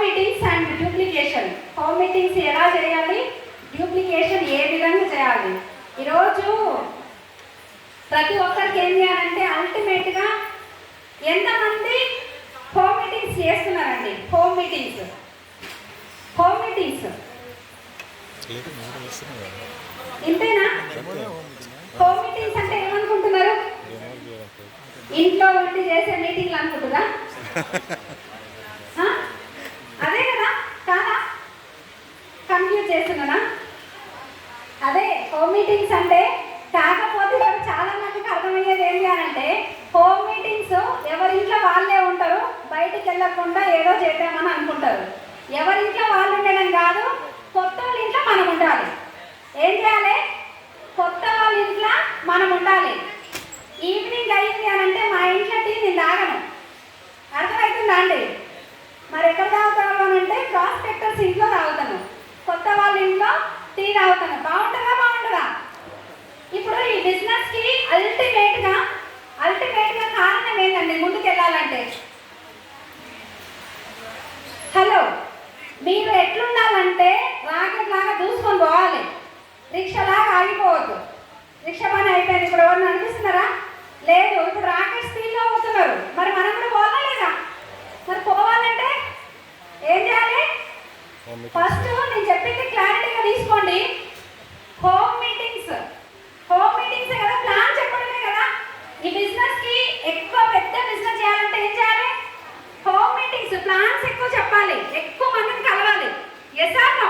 Meetings and duplication. Home meetings ఎలా చేయాలి, duplication ఏ విధంగా చేయాలి. ఈరోజు ప్రతి ఒక్కరికి ఏం చేయాలంటే అల్టిమేట్గా ఎంతమంది హోమ్ మీటింగ్స్ చేస్తున్నారండి? హోమ్ మీటింగ్స్ ఇంతేనా? హోమ్ మీటింగ్స్ అంటే ఏమనుకుంటున్నారు? ఇంట్లో ఉండి చేసే మీటింగ్లు అనుకుంటున్నా? అదే కదా, కాదా? కన్ఫ్యూజ్ చేస్తున్నానా? అదే హోమ్ మీటింగ్స్ అంటే. కాకపోతే ఇక్కడ చాలా మందికి అర్థమయ్యేది ఏంటి అంటే హోమ్ మీటింగ్స్ ఎవరింట్లో వాళ్ళే ఉంటారు, బయటికి వెళ్ళకుండా ఏదో చేద్దామని అనుకుంటారు. ఎవరింట్లో వాళ్ళు ఉండడం కాదు, కొత్త వాళ్ళ ఇంట్లో మనం ఉండాలి. ఏం చేయాలి? కొత్త వాళ్ళ ఇంట్లో మనం ఉండాలి. ఈవినింగ్ అయింది అని అంటే మా ఇంట్లో టీ నేను తాగను. అర్థమవుతుందా అండి? మరి ఎక్కడ తాగుతాను అని అంటే ప్రాస్పెక్టర్స్ ఇంట్లో తాగుతాను, కొత్త వాళ్ళ ఇంట్లో టీ తాగుతాను. బాగుంటుందా? బాగుంటుందా? ఇప్పుడు ఈ బిజినెస్కి అల్టిమేట్గా కారణం ఏంటండి ముందుకు వెళ్ళాలంటే? హలో, మీరు ఎట్లుండాలంటే రాకెట్ లాగా దూసుకొని పోవాలి, రిక్షాలాగా ఆగిపోవద్దు. రిక్షా పని అయిపోయింది, ఇప్పుడు ఎవరు అనిపిస్తున్నారా? లేదు, ఇప్పుడు రాకెట్ స్పీడ్లో పోతున్నారు. మరి మనం కూడా పోవాలా లేదా? మరి పోవాలంటే ఏం చేయాలి? ఫస్ట్ నేను చెప్పింది క్లారిటీగా తీసుకోండి. హోమ్ మీటింగ్స్ కదా, ప్లాన్ చెప్పడమే కదా. ఈ బిజినెస్కి ఎక్కువ పెద్ద బిజినెస్ చేయాలంటే ఏం చేయాలి? హోమ్ మీటింగ్స్, ప్లాన్స్ ఎక్కువ చెప్పాలి, ఎక్కువ మందిని కలవాలి. Yes or no?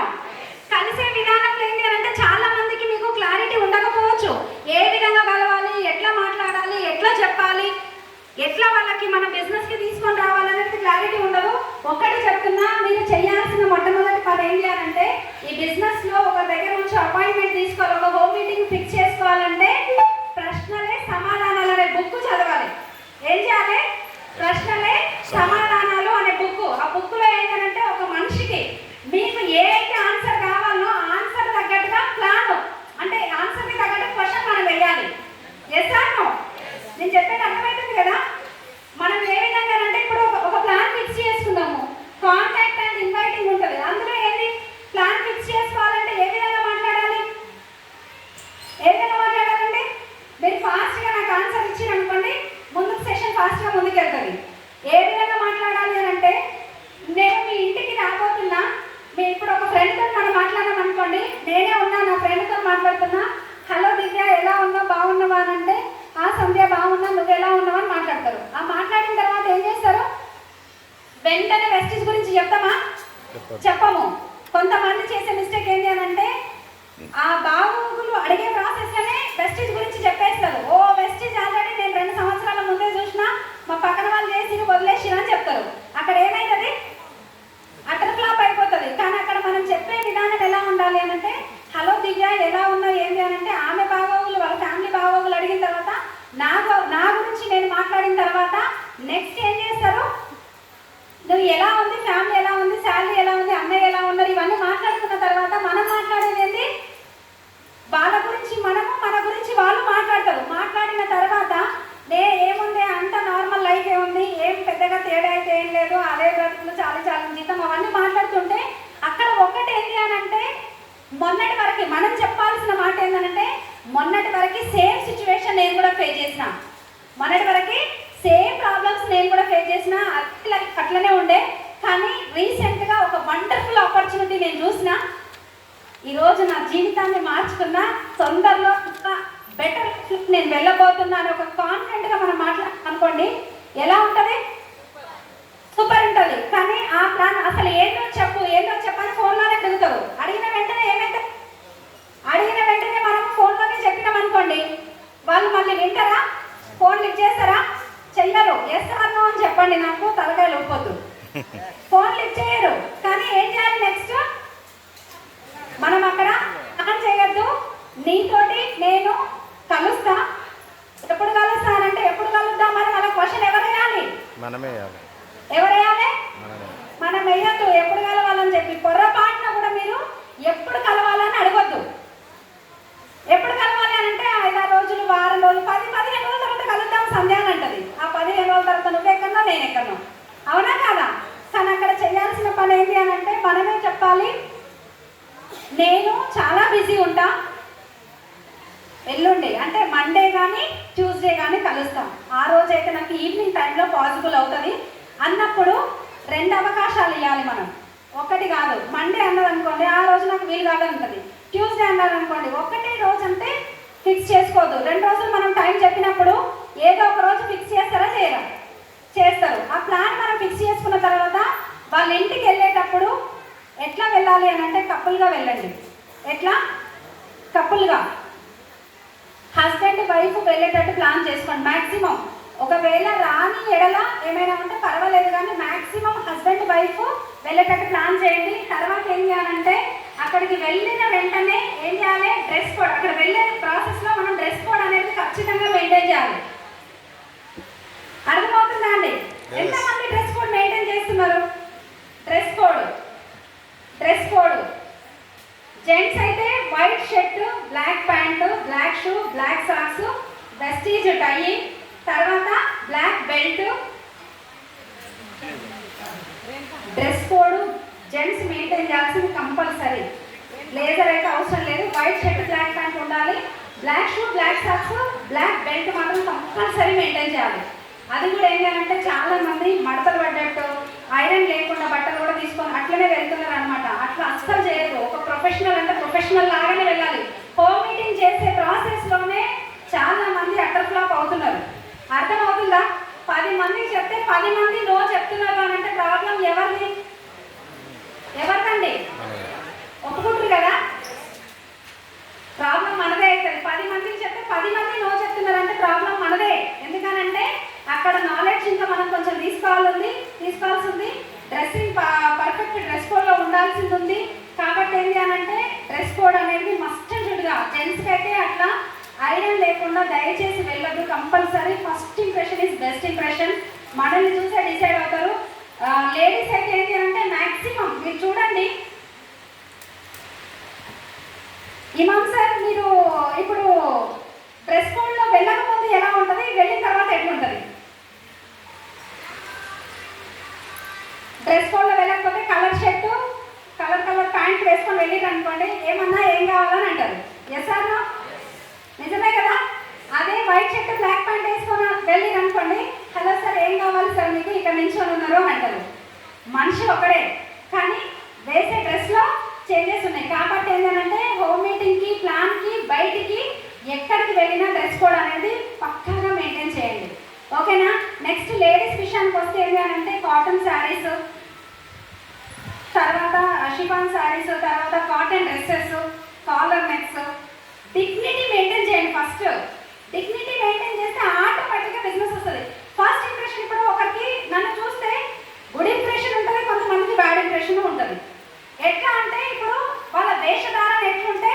కలిసే విధానంలో ఏంటి అంటే చాలా మందికి మీకు క్లారిటీ ఉండకపోవచ్చు. ఏ విధంగా కలవాలి, ఎట్లా మాట్లాడాలి, ఎట్లా చెప్పాలి, ఎట్లా వాళ్ళకి మన బిజినెస్కి తీసుకొని రావాలనేది క్లారిటీ ఉండదు. ఒక్కటి చెప్తున్నా, మీరు చేయాల్సిన మొట్టమొదటి పని ఏం చేయాలంటే ఈ బిజినెస్లో ఒక దగ్గర నుంచి అపాయింట్మెంట్ తీసుకోవాలి, ఒక హోమ్ మీటింగ్ ఫిక్స్ చేసుకోవాలంటే ప్రశ్నలే సమాధానాలు అనే బుక్ చదవాలి. ఏం చేయాలి? ప్రశ్నలే సమాధానాలు అనే బుక్. ఆ బుక్లో ఏంటంటే ఒక మనిషికి మీకు ఏ అయితే ఆన్సర్ కావాలో ఆన్సర్ తగ్గట్టుగా ప్లాన్, అంటే ఆన్సర్కి తగ్గట్టు క్వశ్చన్ మనం వేయాలి. Yes or no? నేను చెప్పేది అర్థమవుతుంది కదా? మనం ఏ విధంగా అంటే ఇప్పుడు ఒక ప్లాన్ ఫిక్స్ చేసుకుందాము, కాంటాక్ట్ అండ్ ఇన్వైటింగ్ ఉంటుంది. అందులో ఏంటి? ప్లాన్ ఫిక్స్ చేసుకోవాలంటే ఏ విధంగా మాట్లాడాలి? మీరు ఫాస్ట్గా నాకు ఆన్సర్ ఇచ్చిరనుకోండి, ముందుకు సెషన్ ఫాస్ట్గా ముందుకు వెళ్తుంది. ఏ విధంగా మాట్లాడాలి అని అంటే నేను మీ ఇంటికి రాబోతున్నా, మీ ఇప్పుడు ఒక ఫ్రెండ్తో మనం మాట్లాడదాం అనుకోండి, నేనే ఉన్నా నా ఫ్రెండ్తో మాట్లాడుతున్నా. హలో దివ్య, ఎలా ఉన్నావు, బాగున్నావా అని అంటే ఆ సంధ్య బాగున్నా, నువ్వు ఎలా ఉన్నావు అని మాట్లాడతారు. ఆ మాట్లాడిన తర్వాత ఏం చేస్తారు? వెంటనే వెస్టీజ్ గురించి చెప్తామా? చెప్పము. కొంతమంది చేసే మిస్టేక్ ఏంటి అని అంటే ఆ బాగోగులు అడిగే ప్రాసెస్లోనే వెస్టీజ్ గురించి చెప్పేస్తారు. ఓ వెస్టీజ్ ఆల్రెడీ నేను 2 సంవత్సరాల ముందే చూసినా, మా పక్కన వాళ్ళు చేసి వదిలేసినా అని చెప్తారు. అక్కడ ఏమైతుంది? అటర్ ఫ్లాప్ అయిపోతుంది. కానీ అక్కడ మనం చెప్పే విధానం ఎలా ఉండాలి అని అంటే హలో దివ్య, ఎలా ఉన్నావు ఏంటి అని అంటే ఆమె బాగోగులు, వాళ్ళ ఫ్యామిలీ బాగోగులు అడిగిన తర్వాత నా గురించి నేను మాట్లాడిన తర్వాత నెక్స్ట్ ఏం చేస్తారు? నువ్వు ఎలా ఉంది, ఫ్యామిలీ ఎలా ఉంది, శాలరీ ఎలా ఉంది, అన్నయ్య ఎలా ఉన్నారు, ఇవన్నీ మాట్లాడుకున్న తర్వాత మనం మాట్లాడేది ఏంటి? వాళ్ళ గురించి మనము, మన గురించి వాళ్ళు మాట్లాడతారు. మాట్లాడిన తర్వాత ఏముంది, అంత నార్మల్ లైఫ్ ఏముంది, ఏం పెద్దగా తేడా అయితే ఏం లేదు, అదే బ్రతుకులు, చాలా జీతం, అవన్నీ మాట్లాడుతుంటే అక్కడ ఒక్కటి ఏంటి అని అంటే మొన్నటి వరకు మనం చెప్పాల్సిన మాట ఏంటంటే మొన్నటి వరకు సేమ్ సిచ్యువేషన్ నేను కూడా ఫేస్ చేసిన, మొన్నటి వరకు సేమ్ ప్రాబ్లమ్స్ నేను కూడా ఫేస్ చేసిన, అట్లనే ఉండే. కానీ రీసెంట్గా ఒక వండర్ఫుల్ ఆపర్చునిటీ నేను చూసిన. ఈరోజు నా జీవితాన్ని మార్చుకున్న, తొందరలో బెటర్ లైఫ్ నేను వెళ్ళబోతున్నాను ఒక కాన్ఫిడెంట్గా మనం మాట్లాడాలనుకోండి, ఎలా ఉంటుంది? సూపర్ ఉంటుంది. కానీ ఆ ప్లాన్ అసలు ఏంటో చెప్పని ఫోన్లోనే అడుగుతారు. అడిగిన వెంటనే ఏమైతే అడిగిన వెంటనే మనం ఫోన్లోనే చెప్పినాం అనుకోండి, వాళ్ళు మళ్ళీ వింటారా? ఫోన్ లిఫ్ట్ చేస్తారా? చెయ్యరు. ఎస్ ఆర్ నో అని చెప్పండి, నాకు తలకాయలు ఊపొద్దు. ఫోన్ లిఫ్ట్ చేయరు. కానీ ఏం చేయాలి నెక్స్ట్? మనం అక్కడ ప్లాన్ చేయొద్దు. నీతోటి నేను కలుస్తా. ఎప్పుడు కలుస్తానంటే ఎప్పుడు కలుద్దామని మన క్వశ్చన్ ఎవరు వేయాలి? ఎవరు వేయాలి? మనం వేయద్దు. ఎప్పుడు కలవాలని చెప్పి పొర్రపాటున కూడా మీరు ఎప్పుడు కలవాలని అడగొద్దు. ఎప్పుడు కలవాలి అని అంటే 5-6 రోజులు, వారం రోజులు, 10-15 రోజుల తర్వాత కలుద్దాం సంధ్య అని అంటది. ఆ 15 రోజుల తర్వాత నువ్వు ఎక్కడో నేను ఎక్కడో, అవునా కాదా? కానీ అక్కడ చేయాల్సిన పని ఏంటి మనమే చెప్పాలి. నేను చాలా బిజీ ఉంటా, ఎల్లుండి అంటే మండే కానీ ట్యూస్డే కానీ కలుస్తాం. ఆ రోజు అయితే నాకు ఈవినింగ్ టైంలో పాసిబుల్ అవుతుంది అన్నప్పుడు 2 అవకాశాలు ఇవ్వాలి మనం, ఒకటి కాదు. మండే అన్నది అనుకోండి, ఆ రోజు నాకు వీలు కాదంటుంది. ట్యూస్డే అన్నది అనుకోండి, ఒకటే రోజు అంటే ఫిక్స్ చేసుకోవద్దు. 2 రోజులు మనం టైం చెప్పినప్పుడు ఏదో ఒక రోజు ఫిక్స్ చేస్తారా చేయరా? చేస్తారు. ఆ ప్లాన్ మనం ఫిక్స్ చేసుకున్న తర్వాత వాళ్ళ ఇంటికి వెళ్ళేటప్పుడు ఎట్లా వెళ్ళాలి అని అంటే కపుల్గా వెళ్ళండి. ఎట్లా? కపుల్గా హస్బెండ్ వైఫ్ వెళ్ళేటట్టు ప్లాన్ చేసుకోండి మ్యాక్సిమం. ఒకవేళ రాని ఎడల ఏమైనా ఉంటే పర్వాలేదు, కానీ మ్యాక్సిమం హస్బెండ్ వైఫ్ వెళ్ళేటట్టు ప్లాన్ చేయండి. తర్వాత ఏం చేయాలంటే అక్కడికి వెళ్ళిన వెంటనే ఏం చేయాలి? Dress code. అక్కడ వెళ్ళే ప్రాసెస్లో మనం డ్రెస్ కోడ్ అనేది ఖచ్చితంగా మెయింటైన్ చేయాలి. అర్థమవుతుందా అండి? ఎంతమంది డ్రెస్ కోడ్ మెయింటైన్ చేస్తున్నారు? డ్రెస్ కోడ్ జెంట్స్ అయితే white shirt, black pant, black shoe, black socks, వెస్టీజ్ టై, తర్వాత black belt. Dress code gents maintain చేయాల్సింది కంపల్సరీ. లేజర్ అయితే అవసరం లేదు. వైట్ షర్ట్, బ్లాక్ ప్యాంట్ ఉండాలి. Black shoe, black socks, black belt మాత్రం కంపల్సరీ మెయింటైన్ చేయాలి. అది కూడా ఏం చేయాలంటే చాలా మంది మడతలు పడ్డట్టు ఐరన్ లేకుండా బట్టలు కూడా తీసుకొని అట్లనే వెళ్తున్నారు అనమాట. అట్లా అస్సలు చేయదు. ఒక ప్రొఫెషనల్ అంటే ప్రొఫెషనల్ లాగానే వెళ్ళాలి. హోమ్ మీటింగ్ చేసే ప్రాసెస్లోనే చాలా మంది అటర్ ఫ్లాప్ అవుతున్నారు. అర్థమవుతుందా? 10 మందికి చెప్తే 10 మంది నో చెప్తున్నారు అని అంటే ప్రాబ్లం ఎవరిదండి? ఒప్పుకుంటారు కదా? ప్రాబ్లం మనదే అవుతుంది. 10 మందికి చెప్తే 10 మంది నో చెప్తున్నారు అంటే ప్రాబ్లం మనదే. ఎందుకనంటే అక్కడ నాలెడ్జ్ ఇంకా మనం కొంచెం తీసుకోవాల్సి ఉంది. డ్రెస్సింగ్ పర్ఫెక్ట్ డ్రెస్ కోడ్లో ఉండాల్సింది ఉంది. కాబట్టి ఏంటి అనంటే డ్రెస్ కోడ్ అనేది మస్ట్ అండ్ షుడ్గా. జెంట్స్కి అయితే అట్లా ఐరన్ లేకుండా దయచేసి వెళ్ళదు. Compulsory first impression is best impression. మనల్ని చూసే డిసైడ్ అవుతారు. లేడీస్ అయితే ఏంటి అంటే మ్యాక్సిమం మీరు చూడండి. ఇమామ్ సార్, మీరు ఇప్పుడు డ్రెస్ కోడ్లో వెళ్ళకముందు ఎలా ఉంటుంది, వెళ్ళిన తర్వాత ఎట్లుంటుంది? డ్రెస్ కోడ్లో వెళ్ళకపోతే కలర్ షర్టు, కలర్ ప్యాంట్ వేసుకొని వెళ్ళిరు అనుకోండి, ఏమన్నా ఏం కావాలని అంటారు. Yes or no? నిజమే కదా? అదే వైట్ షర్ట్, బ్లాక్ ప్యాంట్ వేసుకొని వెళ్ళిరు అనుకోండి, హలో సార్ ఏం కావాలి సార్ మీకు, ఇక్కడ నిల్చొని ఉన్నారు అని అంటారు. మనిషి ఒకడే, కానీ వేసే డ్రెస్లో చేంజెస్ ఉన్నాయి. కాబట్టి ఏంటంటే హోమ్ మీటింగ్కి, ప్లాన్కి, బయటికి ఎక్కడికి వెళ్ళినా డ్రెస్ కోడ్ అనేది పక్కాగా మెయింటైన్ చేయండి. ఓకేనా? నెక్స్ట్ లేడీస్ విషయానికి వస్తే ఏంటంటే కాటన్ శారీస్, తర్వాత షిఫాన్ శారీస్, తర్వాత cotton dresses, caller next, dignity maintain చేయండి. ఫస్ట్ డిగ్నిటీ మెయింటైన్ చేస్తే ఆటోమేటిక్గా బిజినెస్ వస్తుంది. ఫస్ట్ ఇంప్రెషన్, ఇప్పుడు ఒకరికి నన్ను చూస్తే గుడ్ ఇంప్రెషన్ ఉంటుంది, కొంతమందికి బ్యాడ్ ఇంప్రెషన్ ఉంటుంది. ఎట్లా అంటే ఇప్పుడు వాళ్ళ వేషధారణ ఎట్లుంటే